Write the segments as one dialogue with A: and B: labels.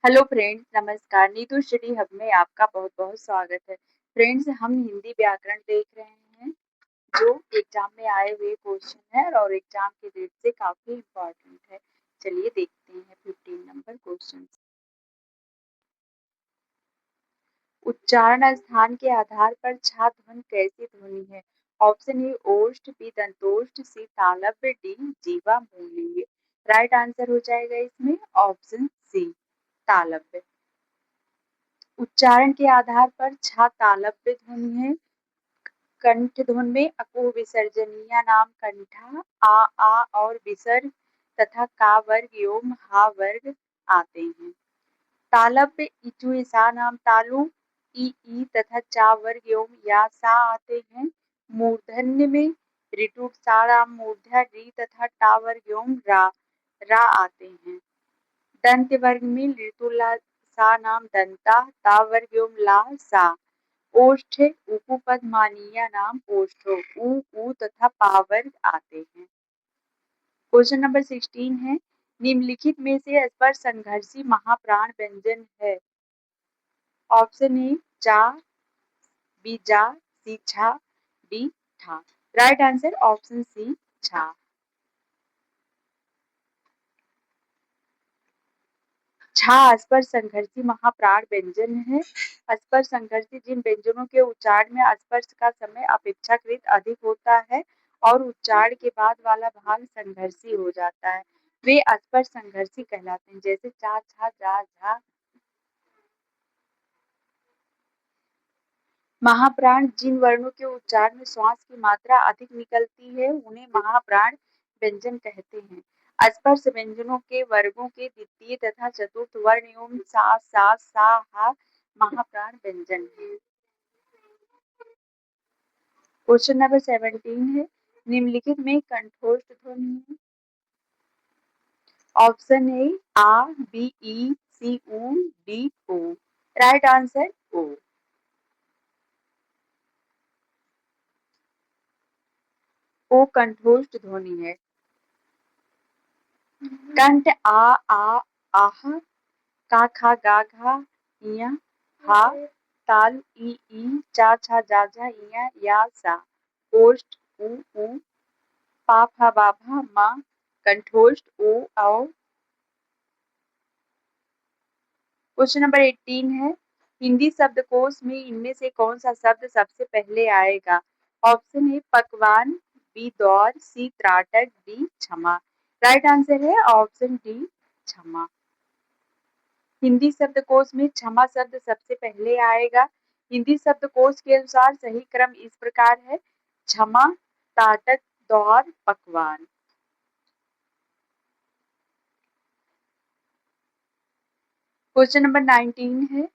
A: Hello friends, नमस्कार। Neetu study hub में आपका बहुत-बहुत स्वागत है। फ्रेंड्स, हम हिंदी व्याकरण देख रहे हैं जो एग्जाम में आए हुए क्वेश्चन है और एग्जाम के डेट से काफी इम्पोर्टेंट है। चलिए देखते हैं 15 नंबर क्वेश्चन। उच्चारण स्थान के आधार पर छा ध्वनि कैसी ध्वनि है? ऑप्शन ए ओष्ठ, बी दंतोष्ठ, सी तालव्य, डी जीवा मूलीय। राइट आंसर हो जाएगा इसमें ऑप्शन सी तालव्य। उच्चारण के आधार पर छा तालव्य ध्वनि है। कंठ ध्वनि में अकुह विसर्जनीय नाम कंठा, आ और विसर्ग तथा का वर्ग एवं हा वर्ग आते हैं। तालव्य इचु ईसा नाम तालु, ई तथा चा वर्ग एवं या सा आते हैं। मूर्धन्य में ऋतु साराम मूर्धा री तथा टा वर्ग एवं रा आते हैं। दंत वर्ग में ऋतुला सा नाम दंता, ता वर्ग एवं ला सा। ओष्ठ उपपद मानीय नाम ओष्ठो, ऊ तथा पा वर्ग आते हैं। क्वेश्चन नंबर 16 है, निम्नलिखित में से स्पर्श संघर्षी महाप्राण व्यंजन है? ऑप्शन ए जा, बी जा, सी छा, डी ठा। राइट आंसर ऑप्शन सी छा। छा स्पर्श संघर्षी महाप्राण व्यंजन है। स्पर्श संघर्षी जिन व्यंजनों के उच्चारण में स्पर्श का समय अपेक्षाकृत अधिक होता है और उच्चारण के बाद वाला भाग संघर्षी हो जाता है, वे स्पर्श संघर्षी कहलाते हैं। जैसे चा, छा, जा, झा। महाप्राण जिन वर्णों के उच्चारण में श्वास की मात्रा अधिक निकलती है उन्हें महाप्राण व्यंजन कहते हैं। स्पर्श व्यंजनों के वर्गों के द्वितीय तथा चतुर्थ वर्ण एवं सा, हा महाप्राण व्यंजन है। क्वेश्चन नंबर 17 है, निम्नलिखित में कंठोष्ठ ध्वनि है? ऑप्शन ए आ, बी ई, सी ऊ, डी ओ। राइट आंसर ओ। ओ कंठोष्ठ ध्वनि है। कंठ आ आह, का खा गा घा, इया हा, ताल ई चा छा जा झा, इया या सा। ओष्ठ ऊ, पा फा बा भा, मा। कंठोष्ठ ओ औ। क्वेश्चन नंबर 18 है, हिंदी शब्दकोश में इनमें से कौन सा शब्द सबसे पहले आएगा? ऑप्शन ए पकवान, बी दौर, सी त्राटक, डी क्षमा। राइट आंसर है ऑप्शन डी क्षमा। हिंदी शब्दकोश में क्षमा शब्द सबसे पहले आएगा। हिंदी शब्दकोश के अनुसार सही क्रम इस प्रकार है: क्षमा, ताटक, दौर, पकवान। क्वेश्चन नंबर 19 है,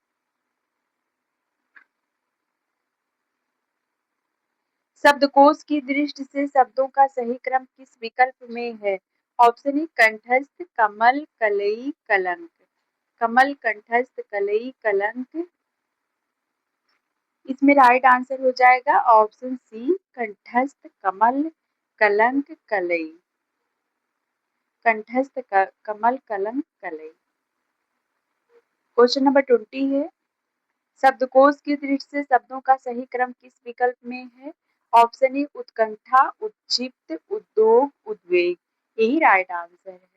A: शब्दकोश की दृष्टि से शब्दों का सही क्रम किस विकल्प में है? ऑप्शन ए कंठस्थ, कमल, कलई, कलंक। कमल, कंठस्थ, कलई, कलंक। इसमें राइट आंसर हो जाएगा ऑप्शन सी कंठस्थ, कमल, कलंक, कलई। कंठस्थ, कमल, कलंक, कलई। क्वेश्चन नंबर 20 है, शब्दकोश की दृष्टि से शब्दों का सही क्रम किस विकल्प में है? ऑप्शन ए उत्कंठा, उज्जीप्त, उद्योग, उद्वेग। यही राइट आंसर है।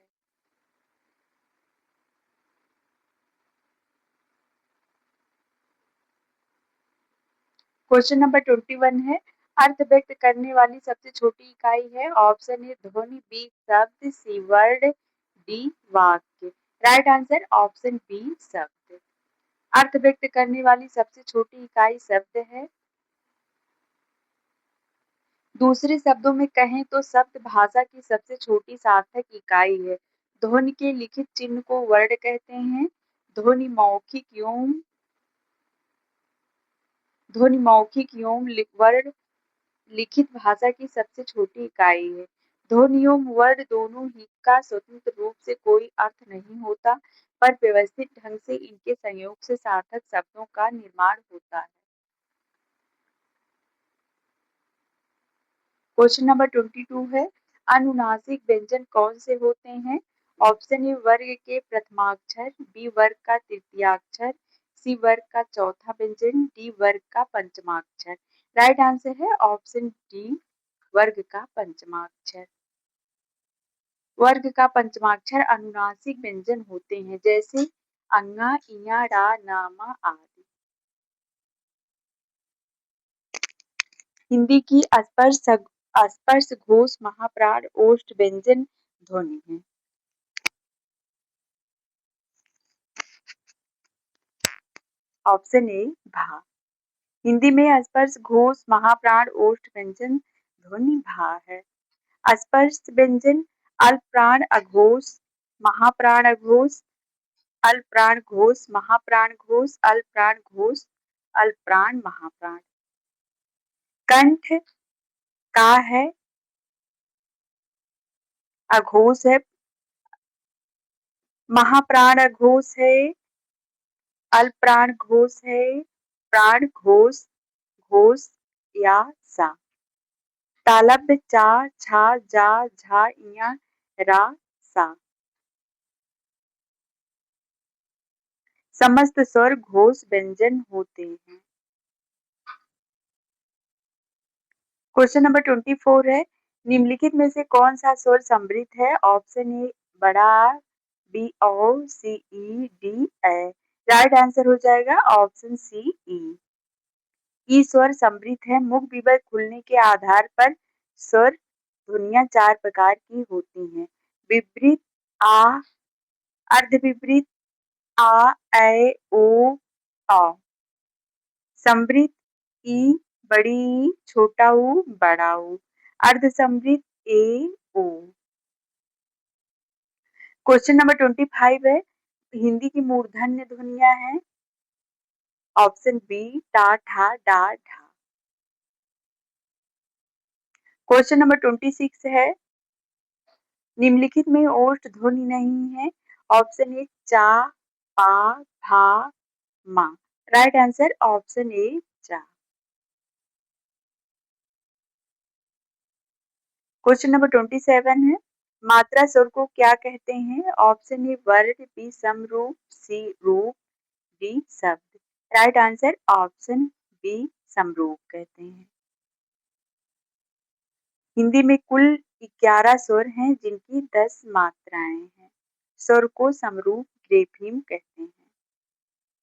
A: क्वेश्चन नंबर 21 है, अर्थ व्यक्त करने वाली सबसे छोटी इकाई है? ऑप्शन ए ध्वनि, बी शब्द, सी वर्ड, डी वाक्य। राइट आंसर ऑप्शन बी शब्द। अर्थ व्यक्त करने वाली सबसे छोटी इकाई शब्द है। दूसरे शब्दों में कहें तो शब्द भाषा की सबसे छोटी सार्थक इकाई है। ध्वनि के लिखित चिन्ह को वर्ड कहते हैं। ध्वनि मौखिक एवं वर्ड लिखित भाषा की सबसे छोटी इकाई है। ध्वनि एवं वर्ड दोनों ही का स्वतंत्र रूप से कोई अर्थ नहीं होता, पर व्यवस्थित ढंग से इनके संयोग से सार्थक शब्दों का निर्माण होता है। क्वेश्चन नंबर 22 है, अनुनासिक व्यंजन कौन से होते हैं? ऑप्शन ए वर्ग के प्रथमाक्षर, बी वर्ग का तृतीयाक्षर, सी वर्ग का चौथा व्यंजन, डी वर्ग का पंचमाक्षर। राइट आंसर है ऑप्शन डी, वर्ग का पंचमाक्षर। वर्ग का पंचमाक्षर अनुनासिक व्यंजन होते हैं, जैसे अंगा, इया, रा, ना, मा आदि। हिंदी की अस्पर्श घोष महाप्राण ओष्ठ व्यंजन ध्वनि है। ऑप्शन ए भा। हिंदी में स्पर्श घोष महाप्राण ओष्ठ व्यंजन ध्वनि भा है। स्पर्श व्यंजन अल्प प्राण अघोष, महाप्राण अघोष, अल्प प्राण घोष, महाप्राण घोष, अल्प प्राण घोष, अल्प प्राण महाप्राण। कंठ का है, अघोष है, महाप्राण अघोष है, अल्प प्राण घोष है, प्राण घोष, घोष या सा। तालव्य चा, छा, जा, झा, इया, रा, सा। समस्त स्वर घोष व्यंजन होते हैं। क्वेश्चन नंबर 24 है, निम्नलिखित में से कौन सा स्वर समृद्ध है? ऑप्शन ए बड़ा, B O, C E, D A. Right answer हो जाएगा ऑप्शन सी ई। ई स्वर समृद्ध है। मुख विवर खुलने के आधार पर स्वर ध्वनियां 4 प्रकार की होती हैं। विपरीत आ, अर्धविपरीत आ, ए, ओ, औ। समृद्ध ई, बड़ी ई, छोटा ऊ, बड़ा ऊ। अर्धसमृद्ध ए, ओ। क्वेश्चन नंबर 25 है, हिंदी की मूर्धन्य ध्वनियां हैं। ऑप्शन बी टा, ठा, डा, ढा। क्वेश्चन नंबर 26 है, निम्नलिखित में ओष्ठ ध्वनि नहीं है। ऑप्शन ए चा, पा, भा, मा। राइट आंसर ऑप्शन ए चा। क्वेश्चन नंबर 27 है, मात्रा स्वर को क्या कहते हैं? ऑप्शन ए वर्ण, बी समरूप, सी रूप, डी शब्द। राइट आंसर ऑप्शन बी समरूप कहते हैं। हिंदी में कुल 11 स्वर हैं, जिनकी 10 मात्राएं हैं। स्वर को समरूप ग्रेफीम कहते हैं।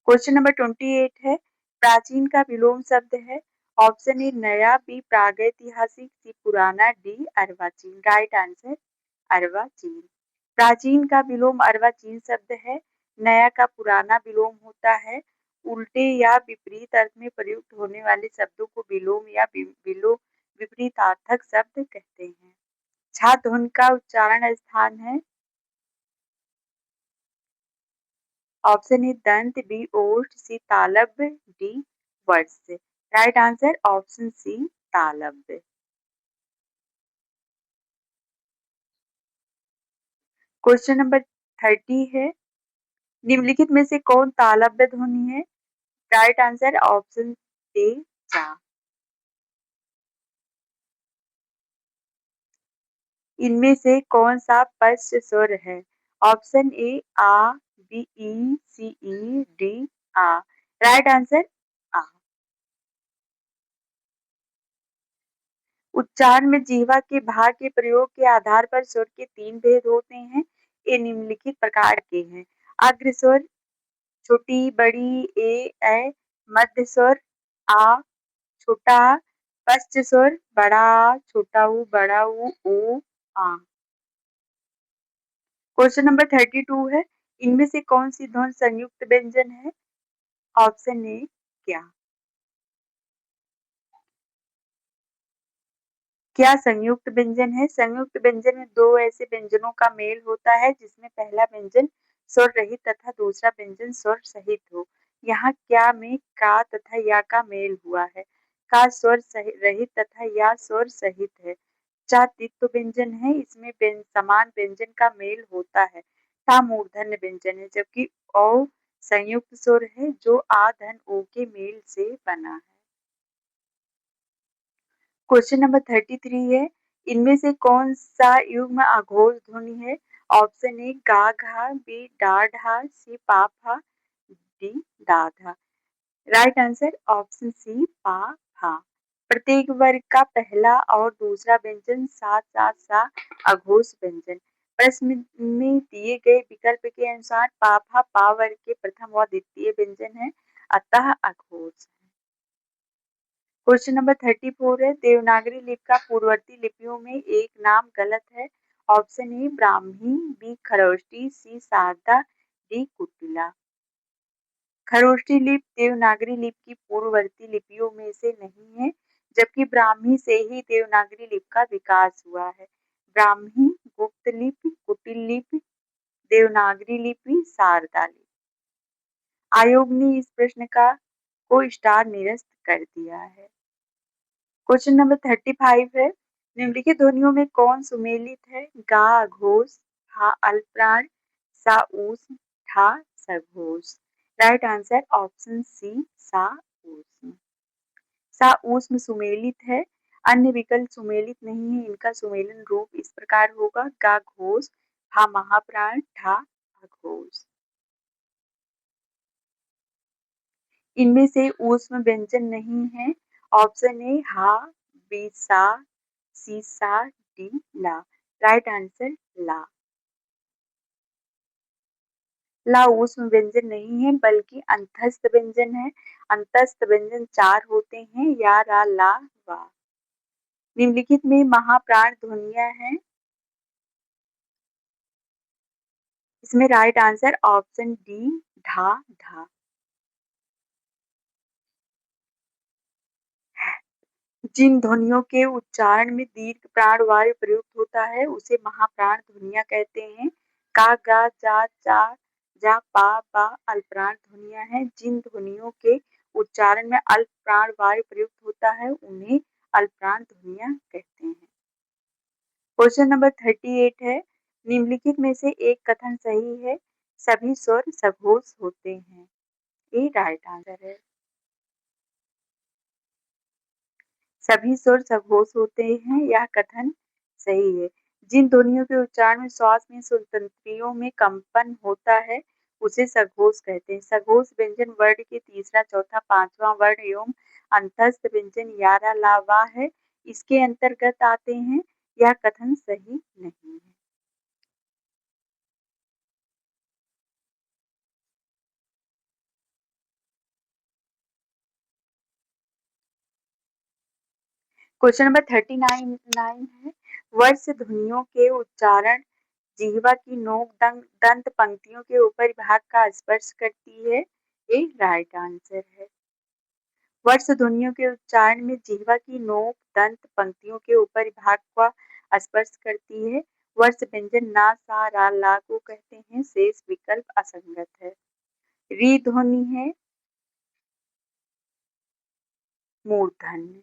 A: क्वेश्चन नंबर 28 है, प्राचीन का विलोम शब्द है। ऑप्शन ए नया, बी प्रागैतिहासिक, सी पुराना, डी अर्वाचीन। राइट आंसर अर्वाचीन। प्राचीन का विलोम अर्वाचीन शब्द है। नया का पुराना विलोम होता है। उल्टे या विपरीत अर्थ में प्रयुक्त होने वाले शब्दों को विलोम या विपरीतार्थक शब्द कहते हैं। छा ध्वनि का उच्चारण स्थान है। ऑप्शन ए दंत, बी ओष्ठ, सी तालव्य, डी वर्ष। राइट आंसर ऑप्शन सी तालव्य। क्वेश्चन नंबर 30 है, निम्नलिखित में से कौन तालव्य ध्वनि है? राइट आंसर ऑप्शन ए चा। इनमें से कौन सा पश्च स्वर है? ऑप्शन ए आ, बी ई, सी ई, डी आ। राइट आंसर आ। उच्चारण में जिह्वा के भाग के प्रयोग के आधार पर स्वर के 3 भेद होते हैं। ये निम्नलिखित प्रकार के हैं। अग्र स्वर, छोटी, बड़ी, ए, मध्य स्वर आ, छोटा, पश्च स्वर बड़ा, छोटा ऊ, बड़ा ऊ, ओ, आ। क्वेश्चन नंबर 32 है, इनमें से कौन सी ध्वनि संयुक्त व्यंजन है? ऑप्शन ए क्या संयुक्त व्यंजन है? संयुक्त व्यंजन में 2 ऐसे व्यंजनों का मेल होता है जिसमें पहला व्यंजन स्वर रहित तथा दूसरा व्यंजन स्वर सहित हो। यहाँ क्या में का तथा या का मेल हुआ है। का स्वर रहित तथा या स्वर सहित है। चा तित्व व्यंजन है, इसमें समान व्यंजन का मेल होता है। टा मूर्धन्य व्यंजन है, जबकि औ संयुक्त स्वर है जो आ धन ओ के मेल से बना है। क्वेश्चन नंबर 33 है, इनमें से कौन सा युग्म अघोष ध्वनि है? ऑप्शन ए गा घा, बी डा ढा, सी पा फा, डी दा धा। राइट आंसर ऑप्शन सी पा फा। प्रत्येक वर्ग का पहला और दूसरा व्यंजन साथ साथ सा अघोष व्यंजन। प्रश्न में दिए गए विकल्प के अनुसार पाफा पा वर्ग के प्रथम व द्वितीय व्यंजन है, अतः अघोष। क्वेश्चन नंबर 34 है, देवनागरी लिपि का पूर्ववर्ती लिपियों में एक नाम गलत है। Option A Brahmi, B Kharosthi, C Sharada, D Kutila. Kharosthi लिपि देवनागरी लिपि की पूर्ववर्ती लिपियों में से नहीं है, जबकि ब्राह्मी से ही देवनागरी लिपि का विकास हुआ है। ब्राह्मी, गुप्त लिपि, कुटिल लिपि, देवनागरी लिपि, शारदा लिपि। आयोग ने इस प्रश्न को स्टार निरस्त कर दिया है। क्वेश्चन नंबर 35 है, निम्नलिखित ध्वनियों में कौन सुमेलित है? गा अघोष, हा अल्पप्राण, सा ऊष्म, ठा सघोष। राइट आंसर ऑप्शन सी सा ऊष्म। सा ऊष्म सुमेलित है, अन्य विकल्प सुमेलित नहीं है। इनका सुमेलन रूप इस प्रकार होगा, गा घोष, हा महाप्राण, ठा अघोष। इनमें से ऊष्म व्यंजन नहीं है। ऑप्शन ए हा, बी सा, सी सा, डी ला। राइट आंसर ला। ला ऊष्म व्यंजन नहीं है, बल्कि अंतस्थ व्यंजन है। अंतस्थ व्यंजन 4 होते हैं, या, रा, ला, वा। निम्नलिखित में महाप्राण ध्वनियां हैं। इसमें राइट आंसर ऑप्शन डी ढा ढा। जिन ध्वनियों के उच्चारण में दीर्घ प्राण वायु प्रयुक्त होता है, उसे महाप्राण ध्वनियां कहते हैं। का, गा, जा, चा, जा, पा, बा अल्पप्राण ध्वनियां हैं। जिन ध्वनियों के उच्चारण में अल्प प्राण वायु प्रयुक्त होता है, उन्हें अल्पप्राण ध्वनियां कहते हैं। क्वेश्चन नंबर 38 है, निम्नलिखित में से एक कथन सही है, सभी स्वर सघोष होते हैं। ये राइट आंसर है। सभी स्वर सघोष होते हैं, यह कथन सही है। जिन ध्वनियों के उच्चारण में श्वास में स्वतंत्रियों में कंपन होता है, उसे सघोष कहते हैं। सघोष व्यंजन वर्ण के तीसरा, चौथा, पांचवा वर्ण एवं अंतस्थ व्यंजन यारा ला वा है, इसके अंतर्गत आते हैं। यह कथन सही नहीं है। क्वेश्चन नंबर 39 है, वर्ष ध्वनियों के उच्चारण जिह्वा की नोक दंत पंक्तियों के ऊपरी भाग का स्पर्श करती है। ये राइट आंसर है। वर्ष ध्वनियों के उच्चारण में जिह्वा की नोक दंत पंक्तियों के ऊपरी भाग का स्पर्श करती है। वर्ष व्यंजन ना, सा, रा, ला को कहते हैं। शेष विकल्प असंगत है। री ध्वनि है मूर्धन्य।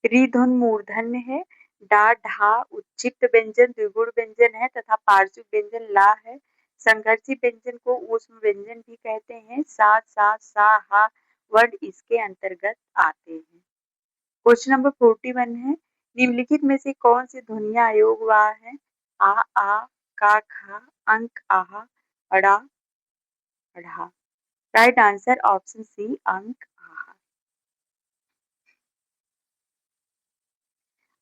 A: री ध्वनि मूर्धन्य है। डा ढा उच्चित व्यंजन द्विगुण व्यंजन है तथा पार्श्व व्यंजन ला है। संघर्षी व्यंजन को ऊष्म व्यंजन भी कहते हैं। सा, सा, सा, हा वर्ण इसके अंतर्गत आते हैं। क्वेश्चन नंबर 41 है, निम्नलिखित में से कौन सी ध्वनियां अयोगवाह है? आ, का, खा, अंक, आहा, अड़ा, अढ़ा। राइट आंसर ऑप्शन सी अंक, आहा।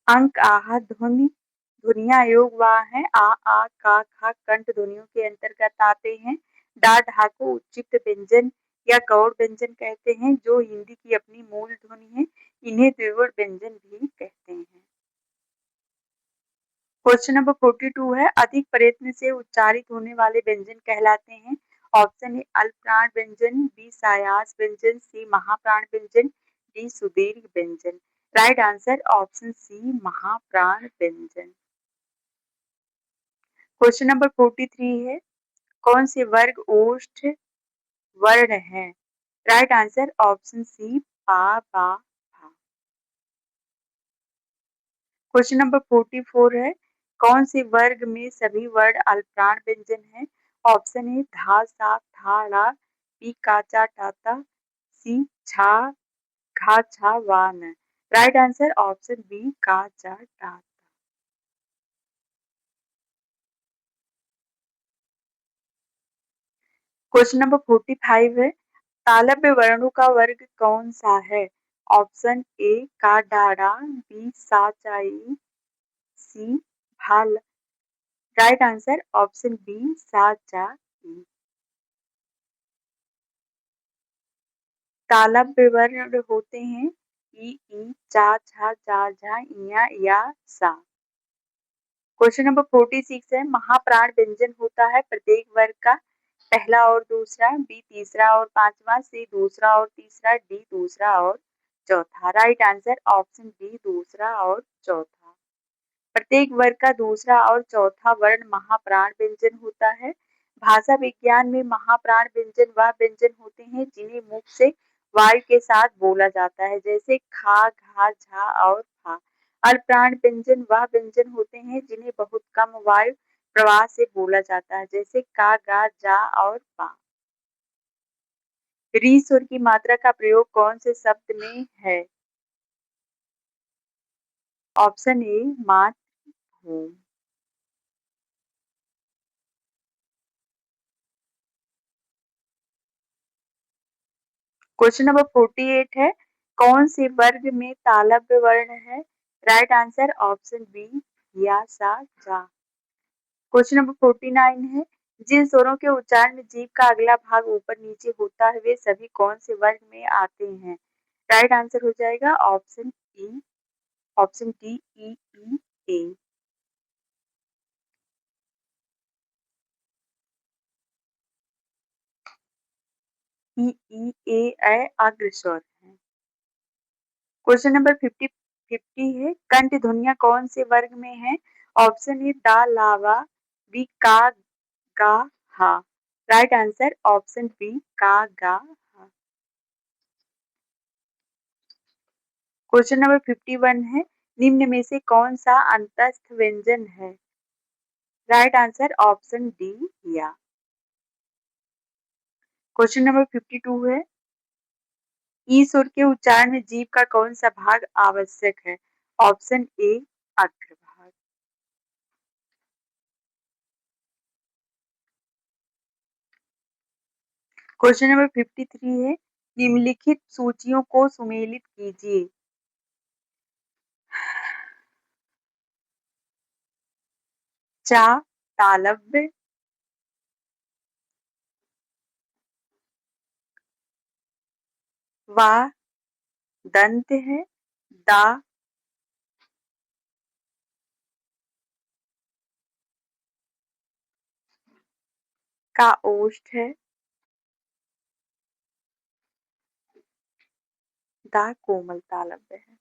A: अंक, आहा ध्वनियां अयोगवाह है। आ का, खा कंठ ध्वनियों के अंतर्गत आते हैं। डा ढा को उच्चित व्यंजन या गौड़ व्यंजन कहते हैं, जो हिंदी की अपनी मूल ध्वनि है। इन्हें द्विगुण व्यंजन भी कहते हैं। क्वेश्चन नंबर 42 है, अधिक प्रयत्न से उच्चारित होने वाले व्यंजन कहलाते हैं। ऑप्शन ए अल्पप्राण व्यंजन, बी सायास व्यंजन, सी महाप्राण व्यंजन, डी सुदीर्घ व्यंजन। राइट आंसर ऑप्शन सी महाप्राण व्यंजन। क्वेश्चन नंबर 43 है, कौन से वर्ग ओष्ठ वर्ण है? राइट आंसर ऑप्शन सी पा, बा, भा। क्वेश्चन नंबर 44 है, कौन से वर्ग में सभी वर्ण अल्पप्राण व्यंजन है? ऑप्शन ए धा, सा, था, ड़ा, बी का, चा, टाता, सी छा, घा, छा, वा, न। राइट आंसर ऑप्शन बी का, चा, टा। क्वेश्चन नंबर 45 है, तालव्य वर्णों का वर्ग कौन सा है? ऑप्शन ए का डारा, बी सा चाई, सी भाल। राइट आंसर ऑप्शन बी सा चा ई। तालव्य वर्ण होते हैं ई, चा, छा, जा, झा, इया, या, सा। क्वेश्चन नंबर 46 है, महाप्राण व्यंजन होता है प्रत्येक वर्ग का? पहला और दूसरा, बी तीसरा और पांचवा, सी दूसरा और तीसरा, डी दूसरा और चौथा। राइट आंसर ऑप्शन बी दूसरा और चौथा। प्रत्येक वर्ग का दूसरा और चौथा वर्ण महाप्राण व्यंजन होता है। भाषा विज्ञान में महाप्राण व्यंजन वह व्यंजन होते हैं जिन्हें मुख से वायु के साथ बोला जाता है, जैसे खा, घा, झा और फा। अल्पप्राण व्यंजन वह व्यंजन होते हैं जिन्हें बहुत कम वायु प्रवाह से बोला जाता है, जैसे का, गा, जा और पा। री स्वर की मात्रा का प्रयोग कौन से शब्द में है? ऑप्शन ए मातृ भूमि। क्वेश्चन नंबर 48 है, कौन से वर्ग में तालव्य वर्ण है? राइट आंसर ऑप्शन बी या, सा, जा। क्वेश्चन नंबर 49 है, जिन स्वरों के उच्चारण में जीभ का अगला भाग ऊपर नीचे होता है वे सभी कौन से वर्ग में आते हैं? राइट आंसर हो जाएगा ऑप्शन ई, ऑप्शन डी, ई, ए। ई, ए अग्रस्वर है। क्वेश्चन नंबर 50 है, कंठ ध्वनियां कौन से वर्ग में है? ऑप्शन ए दा, लावा, बी का, गा, हा। राइट आंसर ऑप्शन बी का, गा, हा। क्वेश्चन नंबर 51 है, निम्न में से कौन सा अंतस्थ व्यंजन है? राइट आंसर ऑप्शन डी या। क्वेश्चन नंबर 52 है, ई सुर के उच्चारण में जीभ का कौन सा भाग आवश्यक है? ऑप्शन ए अग्र भाग। क्वेश्चन नंबर 53 है, निम्नलिखित सूचियों को सुमेलित कीजिए। चा तालव्य, वा दंत है, दा का ओष्ठ है, दा कोमल तालव्य है।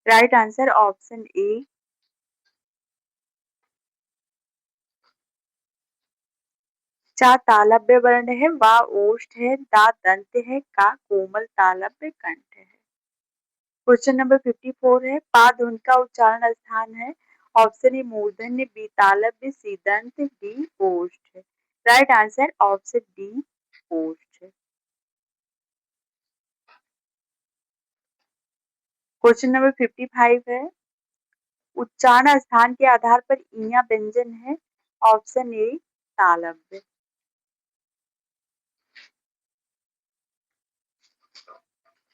A: Right answer option A. चा तालव्य वर्ण है, वा ओष्ठ है, दा दंत है, का कोमल तालव्य कंठ है। क्वेश्चन नंबर 54 है, पा ध्वनि का उच्चारण स्थान है? ऑप्शन ए मूर्धन्य, बी तालव्य, सी दंत, डी ओष्ठ। राइट आंसर ऑप्शन डी ओष्ठ। क्वेश्चन नंबर 55 है, उच्चारण स्थान के आधार पर इया व्यंजन है? ऑप्शन ए तालव्य।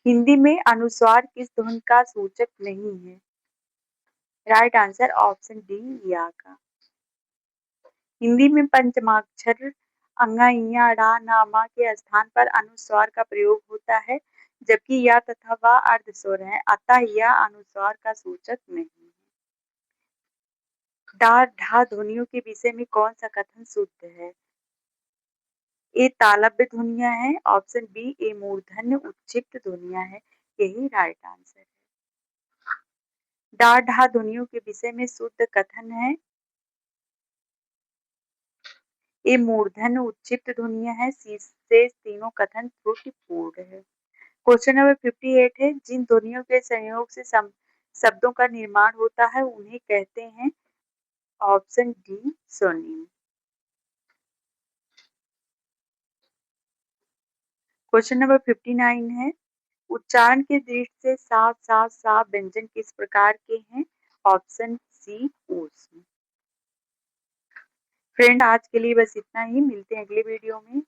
A: हिंदी में अनुस्वार किस ध्वनि का सूचक नहीं है? राइट आंसर ऑप्शन डी या का। हिंदी में पंचमाक्षर अंगा, इया, ड़ा, ना, मा के स्थान पर अनुस्वार का प्रयोग होता है, जबकि या तथा वा अर्धस्वर है, अतः यह अनुस्वार का सूचक नहीं है। डा, ढा ध्वनियों के विषय में कौन सा कथन शुद्ध है? ए तालव्य ध्वनियां हैं, ऑप्शन बी ए मूर्धन्य उच्चिष्ट ध्वनियां हैं, यही राइट आंसर है। डा, ढा ध्वनियों के विषय में शुद्ध कथन है ए मूर्धन्य उच्चिष्ट ध्वनियां हैं, शेष तीनों कथन त्रुटिपूर्ण है। क्वेश्चन नंबर 58 है, जिन ध्वनियों के संयोग से शब्दों का निर्माण होता है उन्हें कहते हैं? ऑप्शन डी स्वनिम। क्वेश्चन नंबर 59 है, उच्चारण की दृष्टि से सा, सा, सा व्यंजन किस प्रकार के हैं? Option C ऊष्म। फ्रेंड आज के लिए बस इतना ही, मिलते हैं अगले वीडियो में।